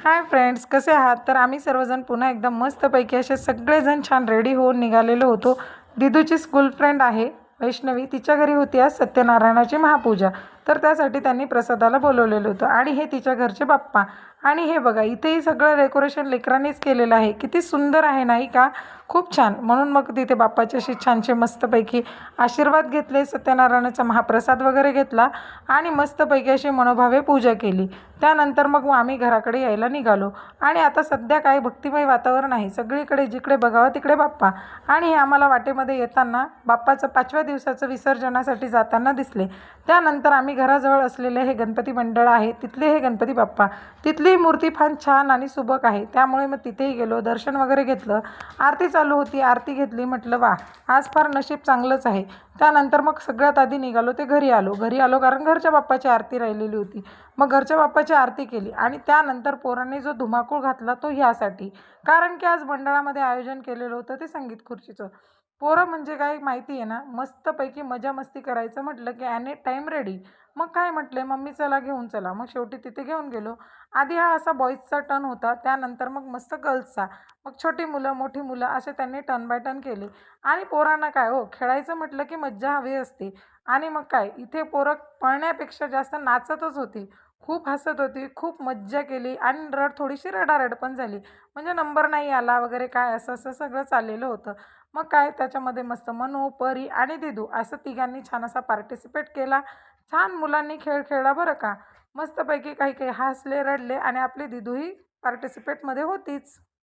Hi friends, कसे आहात? तर आम्ही सर्वजण पुन्हा एकदम मस्तपैकी असे सगळेजण छान रेडी होऊन निघालेलो होतो. दिदूची स्कूल फ्रेंड आहे वैष्णवी, तिच्या घरी होती आज सत्यनारायणाची महापूजा. तर त्यासाठी त्यांनी प्रसादाला बोलवलेलं होतं आणि हे तिच्या घरचे बाप्पा. आणि हे बघा, इथेही सगळं डेकोरेशन लेकरांनीच केलेलं आहे. किती सुंदर आहे नाही का? खूप छान. म्हणून मग तिथे बाप्पाचे अशी छानसे मस्तपैकी आशीर्वाद घेतले, सत्यनारायणाचा महाप्रसाद वगैरे घेतला आणि मस्तपैकी अशी मनोभावे पूजा केली. त्यानंतर मग आम्ही घराकडे यायला निघालो. आणि आता सध्या काय भक्तिमय वातावरण आहे. सगळीकडे जिकडे बघावं तिकडे बाप्पा. आणि हे आम्हाला वाटेमध्ये येताना बाप्पाचं 5व्या दिवसाचं विसर्जनासाठी जाताना दिसले. त्यानंतर आम्ही घराजवळ असलेले हे गणपती मंडळ आहे, तिथले हे गणपती बाप्पा. तिथली मूर्ती फार छान आणि सुबक आहे. त्यामुळे मग तिथेही गेलो, दर्शन वगैरे घेतलं. आरती चालू होती, आरती घेतली. म्हटलं वा, आज फार नशीब चांगलंच आहे. त्यानंतर मग सगळ्यात आधी निघालो ते घरी आलो कारण घरच्या बाप्पाची आरती राहिलेली होती. मग घरच्या बाप्पाची आरती केली आणि त्यानंतर पोरांनी जो धुमाकूळ घातला तो ह्यासाठी, कारण की आज मंडळामध्ये आयोजन केलेलं होतं ते संगीत खुर्चीचं. पोरं म्हणजे काय माहिती आहे ना, मस्तपैकी मजा मस्ती करायचं म्हटलं की ॲनी टाईम रेडी. मग काय म्हटले, मम्मी चला घेऊन चला. मग शेवटी तिथे घेऊन गेलो. आधी हा असा बॉईजचा टर्न होता, त्यानंतर मग मस्त गर्ल्सचा. मग छोटी मुलं मोठी मुलं असे त्यांनी टर्न बाय टर्न केले. आणि पोरांना काय हो, खेळायचं म्हटलं की मज्जा हवी असते. आणि मग काय, इथे पोरं पळण्यापेक्षा जास्त नाचतच होती. खूप हसत होती, खूप मज्जा केली आणि थोडीशी रडारड पण झाली. म्हणजे नंबर नाही आला वगैरे काय असं असं सगळं चाललेलं होतं. मग काय, त्याच्यामध्ये मस्त मनू, परी आणि दिदू असं तिघांनी छान असा पार्टिसिपेट केला. छान मुलांनी खेळ खेळला बरं का. मस्तपैकी काही काही हसले, रडले आणि आपली दिदूही पार्टिसिपेटमध्ये होतीच.